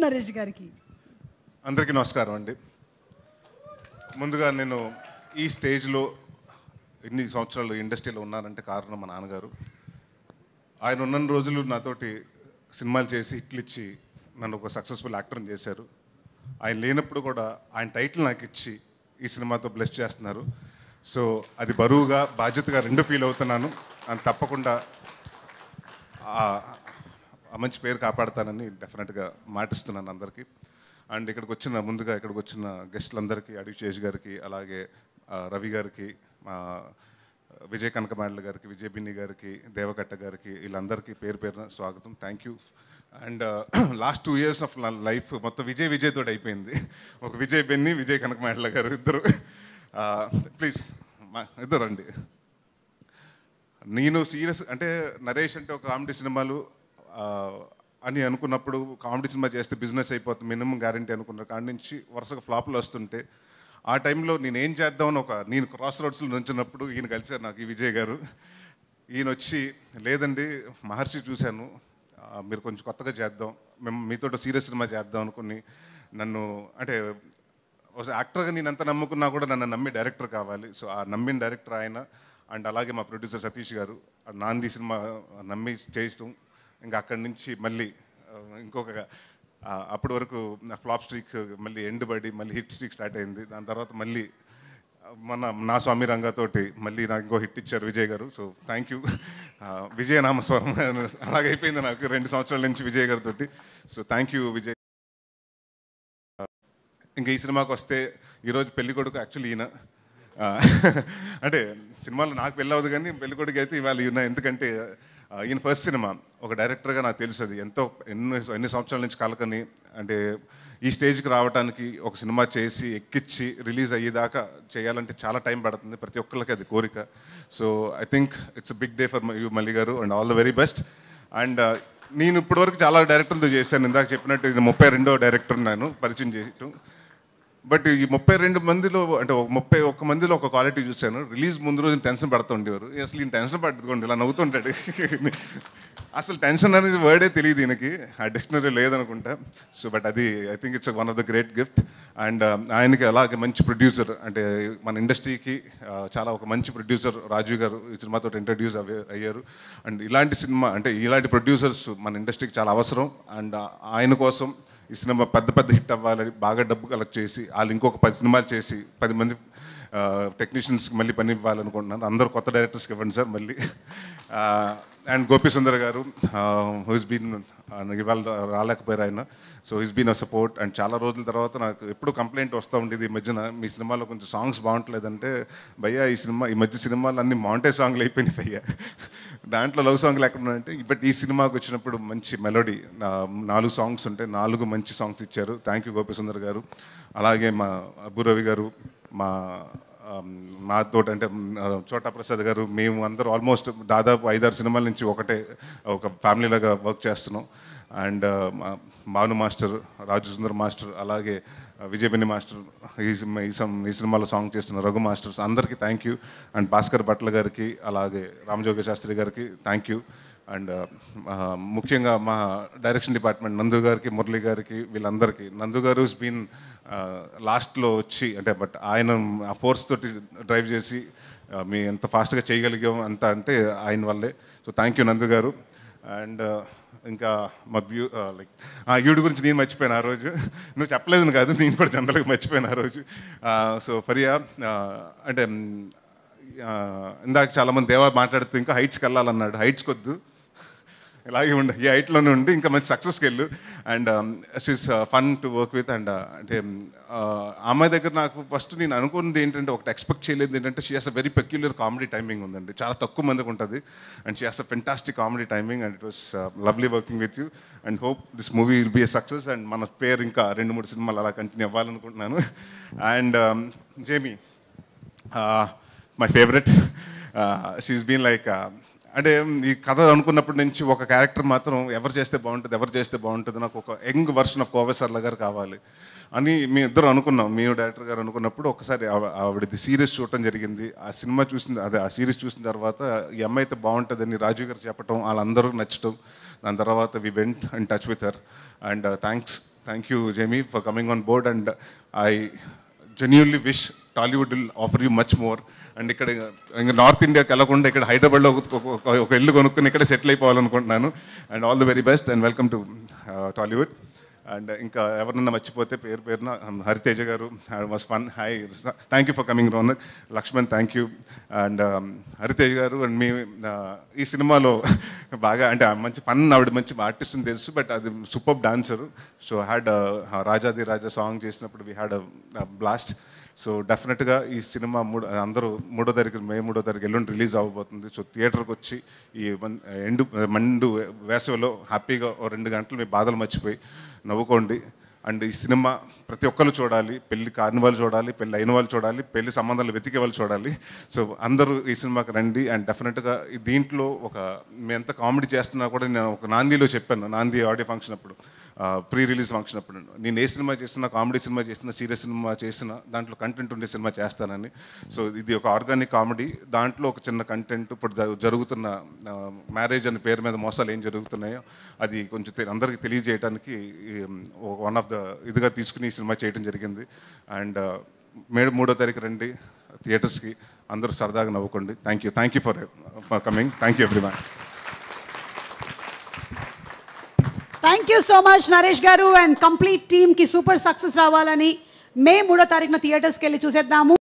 నరేష్ గారికి. అందరికీ నమస్కారం అండి. ముందుగా నేను ఈ స్టేజ్లో ఇన్ని సంవత్సరాలు ఇండస్ట్రీలో ఉన్నానంటే కారణం మా నాన్నగారు. ఆయన ఉన్న రోజులు నాతోటి సినిమాలు చేసి హిట్లు ఇచ్చి నన్ను ఒక సక్సెస్ఫుల్ యాక్టర్ని చేశారు. ఆయన లేనప్పుడు కూడా ఆయన టైటిల్ నాకు ఇచ్చి ఈ సినిమాతో బ్లెస్ చేస్తున్నారు. సో అది బరువుగా బాధ్యతగా రెండు ఫీల్ అవుతున్నాను. అని తప్పకుండా ఆ మంచి పేరు కాపాడుతానని డెఫినెట్గా మాటిస్తున్నాను అందరికీ. అండ్ ముందుగా ఇక్కడికి వచ్చిన గెస్టులందరికీ, అడిశేష్ గారికి, అలాగే రవి గారికి, మా విజయ్ కనకమాడల గారికి, విజయ్ బిన్ని గారికి, దేవకట్ట గారికి, వీళ్ళందరికీ పేరు పేరున స్వాగతం. Thank you. And last 2 years of life మొత్తం విజయ్ తోటి అయిపోయింది. ఒక విజయ్ బెన్ని, విజయ్ కనకమాడల గారు ఇద్దరు. ప్లీజ్ ఇద్దరు అండి. నేను సీరియస్ అంటే నరేష్ అంటే ఒక కామెడీ సినిమాలు అని అనుకున్నప్పుడు, కామెడీ సినిమా చేస్తే బిజినెస్ అయిపోతుంది మినిమం గ్యారంటీ అనుకున్న కాడి నుంచి వరుసగా ఫ్లాప్లు వస్తుంటే ఆ టైంలో నేను ఏం చేద్దామని నేను క్రాస్ రోడ్స్లో నుంచినప్పుడు ఈయన కలిశారు నాకు, ఈ విజయ్ గారు. ఈయన వచ్చి, లేదండి మహర్షి చూశాను, మీరు కొంచెం కొత్తగా చేద్దాం, మేము మీతో సీరియస్ సినిమా చేద్దాం అనుకుని నన్ను అంటే యాక్టర్గా నేను ఎంత నమ్ముకున్నా కూడా నన్ను నమ్మి డైరెక్టర్ కావాలి. సో ఆ నమ్మిన డైరెక్టర్ ఆయన. అండ్ అలాగే మా ప్రొడ్యూసర్ సతీష్ గారు నాంది సినిమా నమ్మి చేయటం, ఇంకా అక్కడి నుంచి మళ్ళీ ఇంకొక అప్పటి వరకు ఫ్లాప్ స్ట్రీక్ మళ్ళీ ఎండ్ పడి మళ్ళీ హిట్ స్ట్రీక్ స్టార్ట్ అయింది. దాని తర్వాత మళ్ళీ నా స్వామి రంగతోటి మళ్ళీ నాకు ఇంకో హిట్ ఇచ్చారు Vijay garu. So thank you. Vijaya నామస్వరం అలాగైపోయింది నాకు 2 సంవత్సరాల నుంచి విజయ్ గారితో. So thank you Vijay. ఇంకా ఈ సినిమాకి వస్తే ఈరోజు పెళ్ళికొడుకు యాక్చువల్లీ ఈయన. అంటే సినిమాలో నాకు పెళ్ళి అవ్వదు కానీ పెళ్ళికొడుకు అయితే ఇవాళ ఈయన. ఎందుకంటే ఈయన ఫస్ట్ సినిమా ఒక డైరెక్టర్గా నాకు తెలుసు అది ఎంతో ఎన్ని సంవత్సరాల నుంచి కలకని, అంటే ఈ స్టేజ్కి రావడానికి ఒక సినిమా చేసి ఎక్కిచ్చి రిలీజ్ అయ్యేదాకా చేయాలంటే చాలా టైం పడుతుంది, ప్రతి ఒక్కరికి అది కోరిక. So I think it's big day for you Malli garu, and all the very best. And నేను ఇప్పటివరకు చాలా డైరెక్టర్లతో చేశాను, ఇందాక చెప్పినట్టు ఇది 32వ డైరెక్టర్ నేను పరిచయం చేయటం. బట్ ఈ 32 మందిలో అంటే 31 మందిలో ఒక క్వాలిటీ చూశాను. రిలీజ్ ముందు రోజు టెన్షన్ పడుతూ ఉండేవారు. అసలు ఈయన టెన్షన్ పడుతుంది, ఇలా నవ్వుతుంటాడు. అసలు టెన్షన్ అనేది వర్డే తెలియదు ఈయనకి, ఆ డిక్షనరీ లేదనుకుంటా. సో బట్ అది I think it's one of the great gift. And ఆయనకి అలాగే మంచి ప్రొడ్యూసర్, అంటే మన ఇండస్ట్రీకి చాలా ఒక మంచి ప్రొడ్యూసర్ రాజు గారు ఈ సినిమాతో ఇంట్రడ్యూస్ అయ్యారు. అండ్ ఇలాంటి సినిమా అంటే ఇలాంటి ప్రొడ్యూసర్స్ మన ఇండస్ట్రీకి చాలా అవసరం. అండ్ ఆయన కోసం ఈ సినిమా పెద్ద హిట్ అవ్వాలని బాగా డబ్బు కలెక్ట్ చేసి వాళ్ళు ఇంకొక 10 సినిమాలు చేసి 10 మంది టెక్నీషియన్స్కి మళ్ళీ పని ఇవ్వాలనుకుంటున్నాను. అందరూ కొత్త డైరెక్టర్స్కి ఇవ్వండి సార్ మళ్ళీ. అండ్ గోపి సుందర్ గారు హూస్ బీన్ ఇవాళ రాలేకపోయారు ఆయన. So he's been a support. And చాలా రోజుల తర్వాత నాకు ఎప్పుడు కంప్లైంట్ వస్తూ ఉండేది ఈ మధ్యన, మీ సినిమాలో కొంచెం సాంగ్స్ బాగుంటలేదంటే, భయ్యా ఈ మధ్య సినిమాలు అన్ని మాంటేజ్ సాంగ్లు అయిపోయినాయి భయ్యా, దాంట్లో లవ్ సాంగ్లు ఎక్కడ ఉన్నాయంటే. బట్ ఈ సినిమాకి వచ్చినప్పుడు మంచి మెలోడీ 4 సాంగ్స్ ఉంటే 4 మంచి సాంగ్స్ ఇచ్చారు. థ్యాంక్ యూ గోపి సుందర్ గారు. అలాగే మా అబ్బురవి గారు, మాతో అంటే చోటా ప్రసాద్ గారు, మేము అందరూ ఆల్మోస్ట్ దాదాపు 5-6 సినిమాల నుంచి ఒక ఫ్యామిలీలాగా వర్క్ చేస్తున్నాం. And Bhanu master, Raju Sundar master, అలాగే విజయబెన్ని మాస్టర్, ఈ సినిమాలో సాంగ్ చేస్తున్న రఘు మాస్టర్స్ అందరికీ thank you. And Bhaskar Bhatla గారికి, అలాగే రామజోగ శాస్త్రి గారికి థ్యాంక్ యూ. అండ్ ముఖ్యంగా మా డైరెక్షన్ డిపార్ట్మెంట్ నందు గారికి, మురళి గారికి, వీళ్ళందరికీ. నందు గారు బీన్ లాస్ట్లో వచ్చి అంటే బట్ ఆయన ఆ ఫోర్స్ తోటి డ్రైవ్ చేసి మీ ఎంత ఫాస్ట్గా చేయగలిగాం అంత అంటే ఆయన వల్లే. సో థ్యాంక్ యూ నందు గారు. అండ్ ఇంకా మా ఈవిడ గురించి నేను మర్చిపోయాను ఆ రోజు, నువ్వు చెప్పలేదు కాదు, నేను కూడా జనరల్గా మర్చిపోయాను ఆ రోజు. సో ఫరియా అంటే ఇందాక చాలామంది దేవా మాట్లాడుతూ ఇంకా హైట్స్కి వెళ్ళాలన్నాడు. హైట్స్కి వద్దు, ఇలాగే ఉండి ఈ హైట్లోనే ఉండి ఇంకా మంచి సక్సెస్కి వెళ్ళు. And she's fun to work with. And అంటే అమ్మాయి దగ్గర నాకు ఫస్ట్ నేను అనుకున్నది ఏంటంటే, ఒకటి ఎక్స్పెక్ట్ చేయలేదు ఏంటంటే, she has a very peculiar comedy timing ఉందండి, చాలా తక్కువ మందికి ఉంటుంది. And she has a fantastic comedy timing. And it was lovely working with you. And hope this movie will be a success. And మన పేరు ఇంకా 2-3 సినిమాలు అలా కంటిన్యూ అవ్వాలనుకుంటున్నాను. And Jamie my favourite. She's been like అంటే ఈ కథ అనుకున్నప్పటి నుంచి ఒక క్యారెక్టర్ మాత్రం ఎవరు చేస్తే బాగుంటుంది, నాకు ఒక young version of Kovai Sarla గారు కావాలి అని మీ ఇద్దరు అనుకున్నాం. మీ డైరెక్టర్ గారు అనుకున్నప్పుడు ఒకసారి ఆవిడది సిరీస్ చూడటం జరిగింది. ఆ సినిమా ఆ సిరీస్ చూసిన తర్వాత ఈ అమ్మాయి అయితే బాగుంటుందని రాజు గారు చెప్పటం, వాళ్ళందరూ నచ్చటం. దాని తర్వాత we went and touch with her. And thanks thank you Jamie for coming on board and I genuinely wish Tollywood will offer you much more. And ఇక్కడ ఇంకా నార్త్ ఇండియాకి వెళ్ళకుండా ఇక్కడ హైదరాబాద్లో ఒక ఇల్లు కొనుక్కుని ఇక్కడ సెటిల్ అయిపోవాలనుకుంటున్నాను. And all the very best and welcome to Tollywood. And ఇంకా ఎవరన్నా మర్చిపోతే పేరున Haritheja garu was fun. Hi, thank you for coming Ronak. Lakshman thank you. And Haritheja garu and మీ ఈ సినిమాలో బాగా అంటే మంచి ఫన్, ఆవిడ మంచి ఆర్టిస్ట్ అని తెలుసు, బట్ అది సూపర్ డాన్సరు. సో హ్యాడ్ రాజాది రాజా సాంగ్ చేసినప్పుడు వీ హ్యాడ్ బ్లాస్ట్. సో డెఫినెట్గా ఈ సినిమా అందరూ మే 3వ తారీఖు ఎల్లుండి రిలీజ్ అవ్వబోతుంది. సో థియేటర్కి వచ్చి ఈ మండు వేసవిలో హ్యాపీగా 2 గంటలు మీ బాధలు మర్చిపోయి నవ్వుకోండి. అండ్ ఈ సినిమా ప్రతి ఒక్కరు చూడాలి. పెళ్లి కాని వాళ్ళు చూడాలి, పెళ్ళి అయిన వాళ్ళు చూడాలి, పెళ్లి సంబంధాలు వెతికే వాళ్ళు చూడాలి. సో అందరూ ఈ సినిమాకి రండి. అండ్ డెఫినెట్గా దీంట్లో మేము ఎంత కామెడీ చేస్తున్నా కూడా నేను ఒక నాందీలో చెప్పాను, నాందీ ఆడియో ఫంక్షన్ అప్పుడు, ప్రీ రిలీజ్ ఫంక్షన్ అప్పుడు, నేను ఏ సినిమా చేస్తున్నా, కామెడీ సినిమా చేస్తున్నా, సీరియస్ సినిమా చేసినా దాంట్లో కంటెంట్ ఉండే సినిమా చేస్తానని. సో ఇది ఒక ఆర్గానిక్ కామెడీ, దాంట్లో ఒక చిన్న కంటెంట్, ఇప్పుడు జరుగుతున్న మ్యారేజ్ అనే పేరు మీద మోసాలు ఏం జరుగుతున్నాయో అది కొంచెం అందరికీ తెలియజేయడానికి వన్ ఆఫ్ ద ఇదిగా తీసుకుని ఈ సినిమా చేయడం జరిగింది. అండ్ మే 3వ తారీఖు రండి థియేటర్స్కి, అందరూ సరదాగా నవ్వుకోండి. Thank you for coming. Thank you everyone. Thank you so much Naresh garu and complete టీమ్కి సూపర్ సక్సెస్ రావాలని మే 3వ తారీఖున థియేటర్స్కి వెళ్ళి చూసేద్దాము.